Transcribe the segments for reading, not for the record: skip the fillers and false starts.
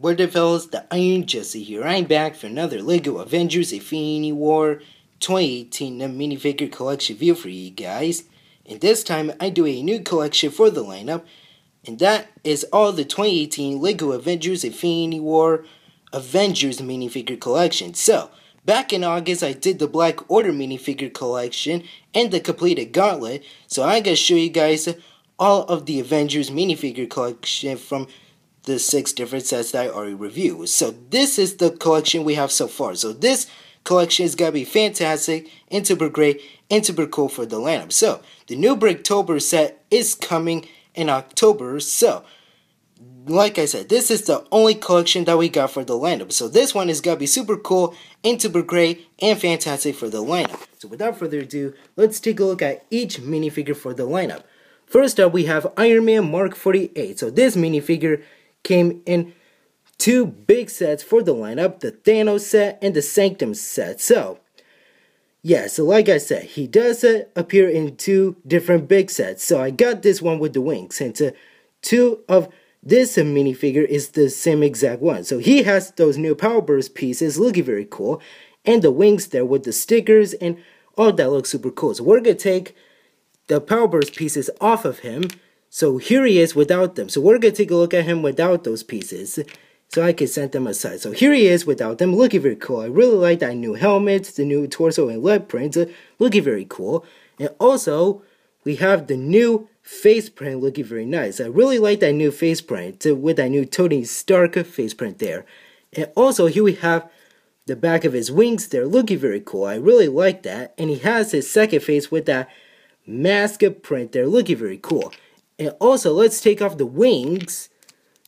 What up, fellas? The Iron Jesse here. I'm back for another LEGO Avengers Infinity War 2018 minifigure collection view for you guys. And this time I do a new collection for the lineup. And that is all the 2018 LEGO Avengers Infinity War Avengers minifigure collection. So, back in August I did the Black Order minifigure collection and the completed gauntlet. So I'm going to show you guys all of the Avengers minifigure collection from the 6 different sets that I already reviewed. So this is the collection we have so far. So this collection is going to be fantastic and super great and super cool for the lineup. So the new Bricktober set is coming in October. So like I said, this is the only collection that we got for the lineup. So this one is going to be super cool and super great and fantastic for the lineup. So without further ado, let's take a look at each minifigure for the lineup. First up, we have Iron Man Mark 48. So this minifigure came in 2 big sets for the lineup, the Thanos set and the Sanctum set. So, yeah, so like I said, he does appear in 2 different big sets. So I got this one with the wings, and 2 of this minifigure is the same exact one. So he has those new Power Burst pieces looking very cool, and the wings there with the stickers and all that looks super cool. So we're going to take the Power Burst pieces off of him. So here he is without them. So we're going to take a look at him without those pieces. So I can set them aside. So here he is without them, looking very cool. I really like that new helmet, the new torso and leg print, looking very cool. And also, we have the new face print looking very nice. I really like that new face print with that new Tony Stark face print there. And also, here we have the back of his wings there, looking very cool. I really like that. And he has his second face with that mask print there, looking very cool. And also, let's take off the wings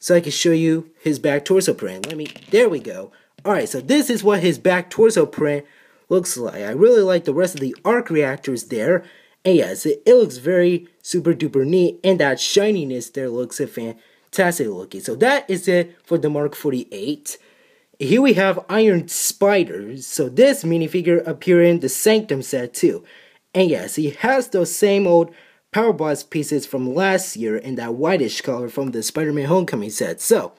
so I can show you his back torso print. There we go. Alright, so this is what his back torso print looks like. I really like the rest of the arc reactors there. And yes, it looks very super duper neat. And that shininess there looks fantastic looking. So that is it for the Mark 48. Here we have Iron Spider. So this minifigure appeared in the Sanctum set too. And yes, he has those same old Power Blast pieces from last year in that whitish color from the Spider-Man Homecoming set. So,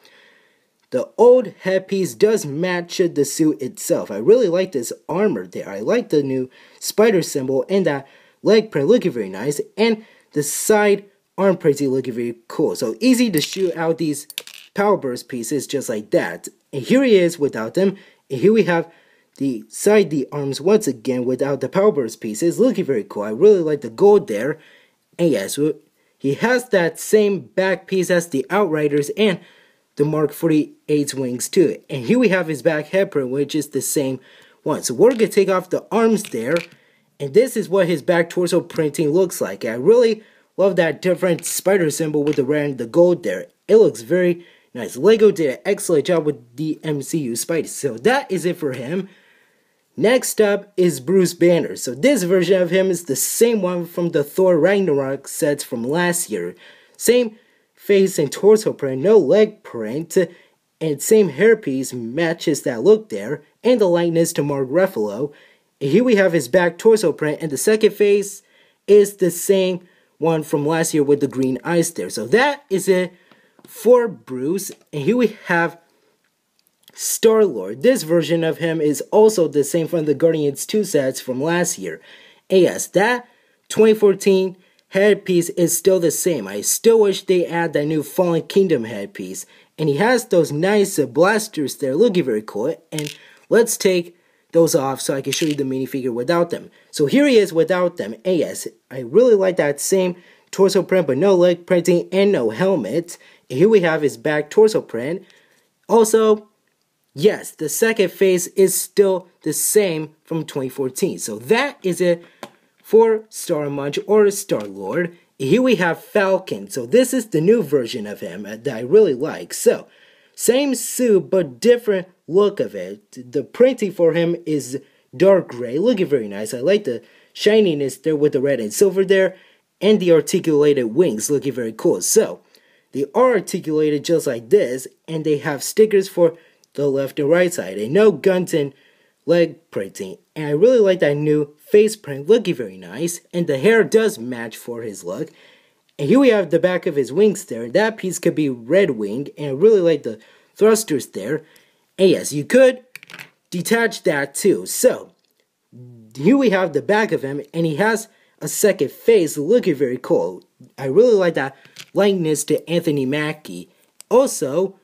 the old headpiece does match the suit itself. I really like this armor there. I like the new spider symbol and that leg print looking very nice. And the side arm printing looking very cool. So, easy to shoot out these Power Burst pieces just like that. And here he is without them. And here we have the arms once again without the Power Burst pieces. Looking very cool. I really like the gold there. And yes, he has that same back piece as the Outriders and the Mark 48's wings too. And here we have his back head print, which is the same one. So we're going to take off the arms there. And this is what his back torso printing looks like. I really love that different spider symbol with the red and the gold there. It looks very nice. LEGO did an excellent job with the MCU Spidey. So that is it for him. Next up is Bruce Banner. So this version of him is the same one from the Thor Ragnarok sets from last year. Same face and torso print, no leg print, and same hairpiece matches that look there, and the likeness to Mark Ruffalo. And here we have his back torso print, and the second face is the same one from last year with the green eyes there. So that is it for Bruce. And here we have Star-Lord. This version of him is also the same from the Guardians 2 sets from last year. And yes, that 2014 headpiece is still the same. I still wish they add that new Fallen Kingdom headpiece. And he has those nice blasters there, looking very cool. And let's take those off so I can show you the minifigure without them. So here he is without them. And yes, I really like that same torso print, but no leg printing and no helmet. And here we have his back torso print. Also, yes, the second face is still the same from 2014. So that is it for Star Munch or Star-Lord. Here we have Falcon. So this is the new version of him that I really like. So, same suit but different look of it. The printing for him is dark gray, looking very nice. I like the shininess there with the red and silver there. And the articulated wings looking very cool. So, they are articulated just like this. And they have stickers for the left and right side, and no guns and leg printing. And I really like that new face print, looking very nice, and the hair does match for his look. And here we have the back of his wings there. That piece could be red wing, and I really like the thrusters there. And yes, you could detach that too. So, here we have the back of him, and he has a second face looking very cool. I really like that likeness to Anthony Mackie. Also,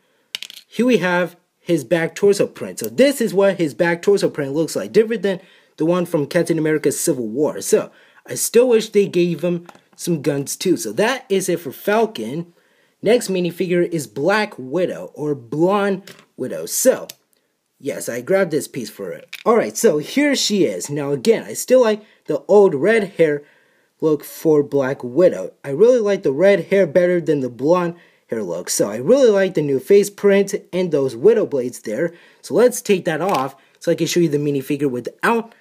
here we have his back torso print. So this is what his back torso print looks like, different than the one from Captain America's Civil War. So, I still wish they gave him some guns too. So that is it for Falcon. Next minifigure is Black Widow, or Blonde Widow. So, yes, I grabbed this piece for it. Alright, so here she is. Now again, I still like the old red hair look for Black Widow. I really like the red hair better than the blonde hair look. So I really like the new face print and those widow blades there. So let's take that off so I can show you the minifigure without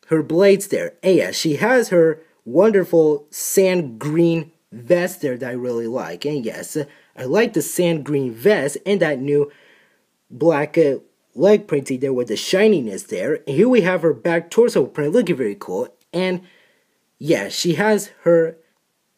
her blades there. And yeah, she has her wonderful sand green vest there that I really like. And yes, I like the sand green vest and that new black leg printing there with the shininess there. And here we have her back torso print looking very cool. And yeah, she has her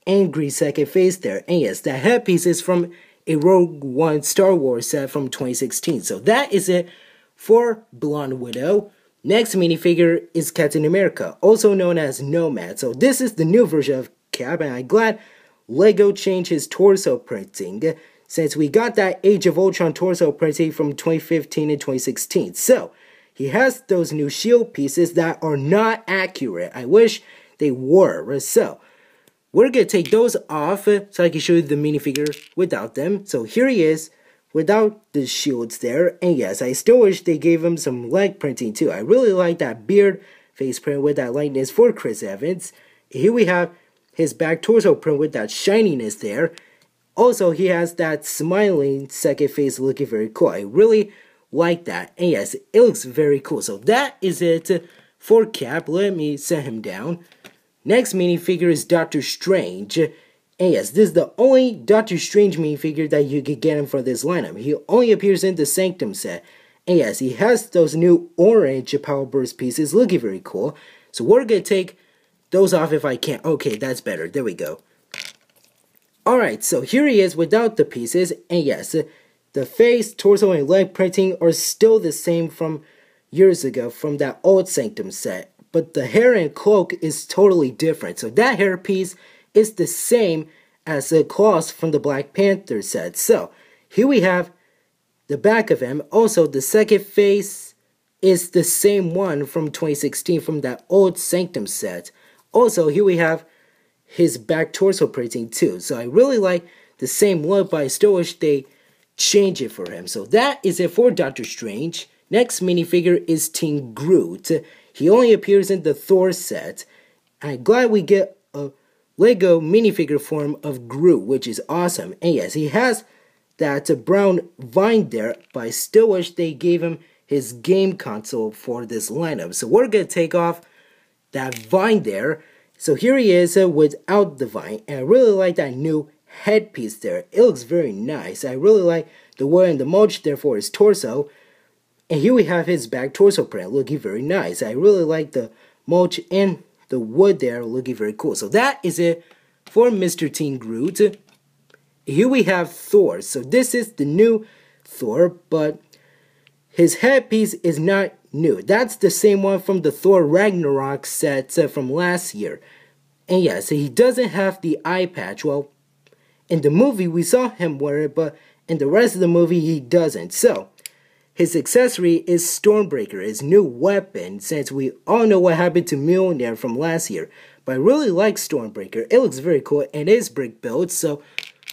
angry second face there. And yes, that headpiece is from a Rogue One Star Wars set from 2016. So that is it for Blonde Widow. Next minifigure is Captain America, also known as Nomad. So this is the new version of Cap, and I'm glad LEGO changed his torso printing, since we got that Age of Ultron torso printing from 2015 and 2016. So, he has those new shield pieces that are not accurate. I wish they were. So, we're going to take those off so I can show you the minifigure without them. So, here he is without the shields there. And yes, I still wish they gave him some leg printing too. I really like that beard face print with that likeness for Chris Evans. Here we have his back torso print with that shininess there. Also, he has that smiling second face looking very cool. I really like that. And yes, it looks very cool. So that is it for Cap. Let me set him down. Next minifigure is Doctor Strange. And yes, this is the only Doctor Strange minifigure that you can get him for this lineup. He only appears in the Sanctum set. And yes, he has those new orange Power Burst pieces looking very cool. So we're going to take those off if I can. Okay, that's better. There we go. Alright, so here he is without the pieces. And yes, the face, torso, and leg printing are still the same from years ago from that old Sanctum set. But the hair and cloak is totally different. So that hair piece is the same as the claws from the Black Panther set. So here we have the back of him. Also, the second face is the same one from 2016 from that old Sanctum set. Also, here we have his back torso printing too. So I really like the same look, but I still wish they change it for him. So that is it for Doctor Strange. Next minifigure is Team Groot. He only appears in the Thor set. I'm glad we get a LEGO minifigure form of Groot, which is awesome. And yes, he has that brown vine there, but I still wish they gave him his game console for this lineup. So we're going to take off that vine there. So here he is without the vine, and I really like that new headpiece there. It looks very nice. I really like the wood and the mulch there for his torso. And here we have his back torso print looking very nice. I really like the mulch and the wood there looking very cool. So that is it for Mr. Teen Groot. Here we have Thor. So this is the new Thor, but his headpiece is not new. That's the same one from the Thor Ragnarok set from last year. And yes, he doesn't have the eye patch. Well, in the movie we saw him wear it, but in the rest of the movie he doesn't. So, his accessory is Stormbreaker, his new weapon, since we all know what happened to Mjolnir from last year. But I really like Stormbreaker. It looks very cool and it is brick built, so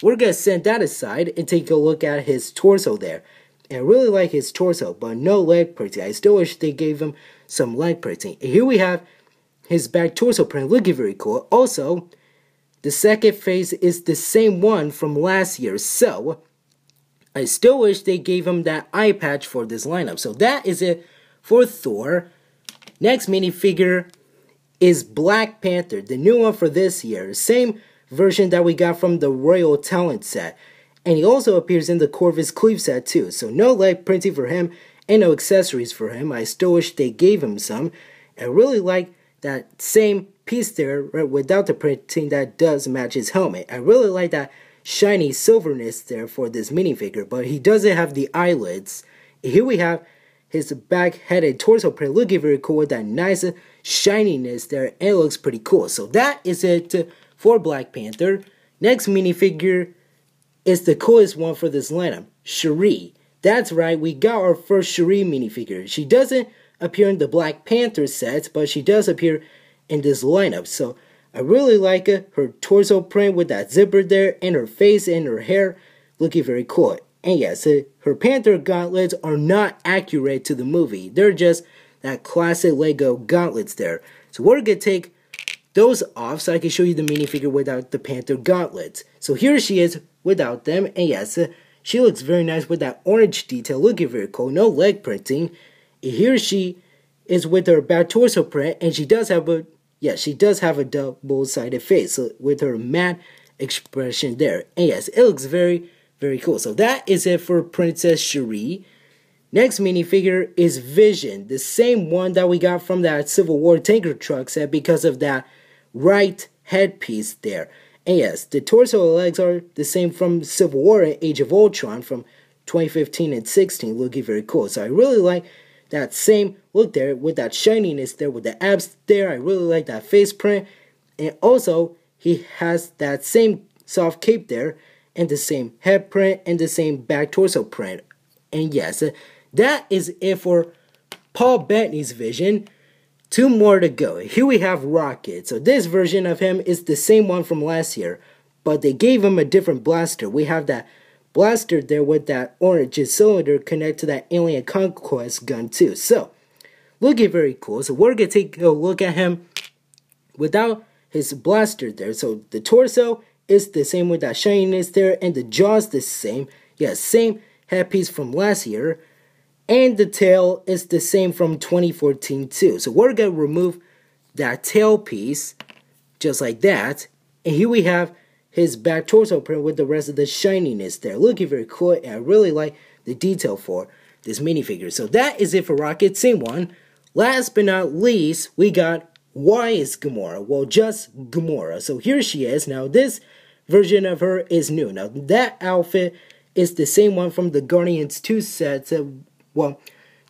we're going to set that aside and take a look at his torso there. And I really like his torso, but no leg printing. I still wish they gave him some leg printing. And here we have his back torso print looking very cool. Also, the second face is the same one from last year. So, I still wish they gave him that eye patch for this lineup. So that is it for Thor. Next minifigure is Black Panther, the new one for this year. Same version that we got from the Royal Talent set. And he also appears in the Corvus Cleave set too. So no leg printing for him and no accessories for him. I still wish they gave him some. I really like that same piece there, right, without the printing that does match his helmet. I really like that shiny silverness there for this minifigure, but he doesn't have the eyelids. Here we have his back-headed torso print looking very cool with that nice shininess there, and it looks pretty cool. So that is it for Black Panther. Next minifigure is the coolest one for this lineup, Shuri. That's right, we got our first Shuri minifigure. She doesn't appear in the Black Panther sets, but she does appear in this lineup. So I really like her torso print with that zipper there, and her face and her hair looking very cool. And yes, her Panther gauntlets are not accurate to the movie. They're just that classic Lego gauntlets there. So we're going to take those off so I can show you the minifigure without the Panther gauntlets. So here she is without them. And yes, she looks very nice with that orange detail, looking very cool. No leg printing. And here she is with her back torso print, and she does have a double-sided face with her matte expression there. And yes, it looks very, very cool. So that is it for Princess Shuri. Next minifigure is Vision, the same one that we got from that Civil War tanker truck set because of that right headpiece there. And yes, the torso and legs are the same from Civil War and Age of Ultron from 2015 and 16, looking very cool. So I really like that same look there with that shininess there with the abs there. I really like that face print. And also, he has that same soft cape there and the same head print and the same back torso print. And yes, that is it for Paul Bettany's Vision. 2 more to go. Here we have Rocket. So this version of him is the same one from last year, but they gave him a different blaster. We have that blaster there with that orange cylinder connected to that Alien Conquest gun too. So, looking very cool. So we're going to take a look at him without his blaster there. So the torso is the same with that shininess there, and the jaw's the same. Yeah, same headpiece from last year. And the tail is the same from 2014 too. So we're going to remove that tail piece just like that. And here we have his back torso print with the rest of the shininess there. Looking very cool, and I really like the detail for this minifigure. So that is it for Rocket, same one. Last but not least, we got why is Gamora? Well, just Gamora. So here she is. Now this version of her is new. Now that outfit is the same one from the Guardians 2 set. Well,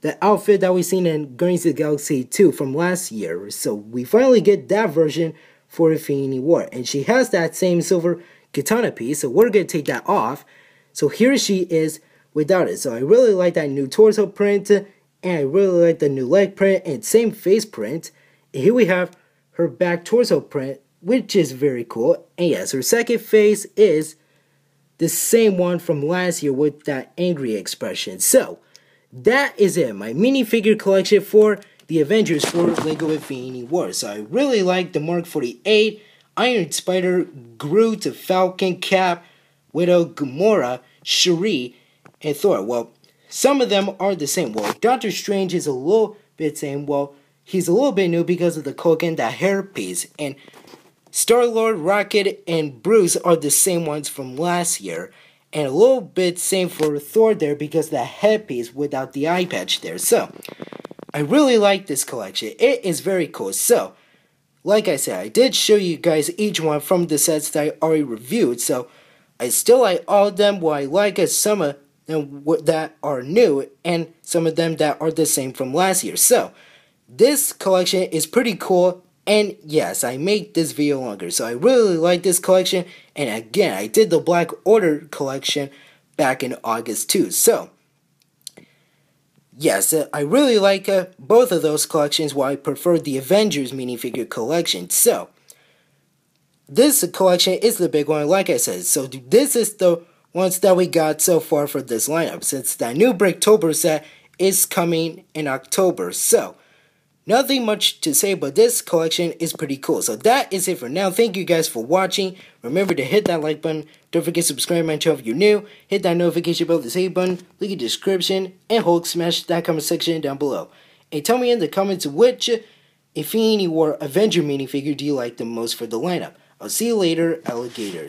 the outfit that we seen in Guardians of the Galaxy 2 from last year. So we finally get that version for Infinity War. And she has that same silver katana piece. So we're going to take that off. So here she is without it. So I really like that new torso print. And I really like the new leg print and same face print. And here we have her back torso print, which is very cool. And yes, her second face is the same one from last year with that angry expression. So that is it, my minifigure collection for the Avengers for Lego Infinity War. So I really like the Mark 48, Iron Spider, Groot, Falcon, Cap, Widow, Gamora, Shuri, and Thor. Well, some of them are the same. Well, Doctor Strange is a little bit same. Well, he's a little bit new because of the cloak and that hairpiece. And Star-Lord, Rocket, and Bruce are the same ones from last year. And a little bit same for Thor there because the headpiece without the eye patch there. So, I really like this collection. It is very cool. So, like I said, I did show you guys each one from the sets that I already reviewed. So, I still like all of them. Well, I like some of them that are new and some of them that are the same from last year. So, this collection is pretty cool. And yes, I made this video longer, so I really like this collection. And again, I did the Black Order collection back in August too. So, yes, I really like both of those collections, while I prefer the Avengers minifigure collection. So, this collection is the big one, like I said. So, this is the ones that we got so far for this lineup, since that new Breaktober set is coming in October. So, nothing much to say, but this collection is pretty cool. So that is it for now. Thank you guys for watching. Remember to hit that like button. Don't forget to subscribe to my channel if you're new. Hit that notification bell, the save button, link in the description, and Hulk smash that comment section down below. And tell me in the comments which Infinity War Avenger minifigure do you like the most for the lineup. I'll see you later, alligator.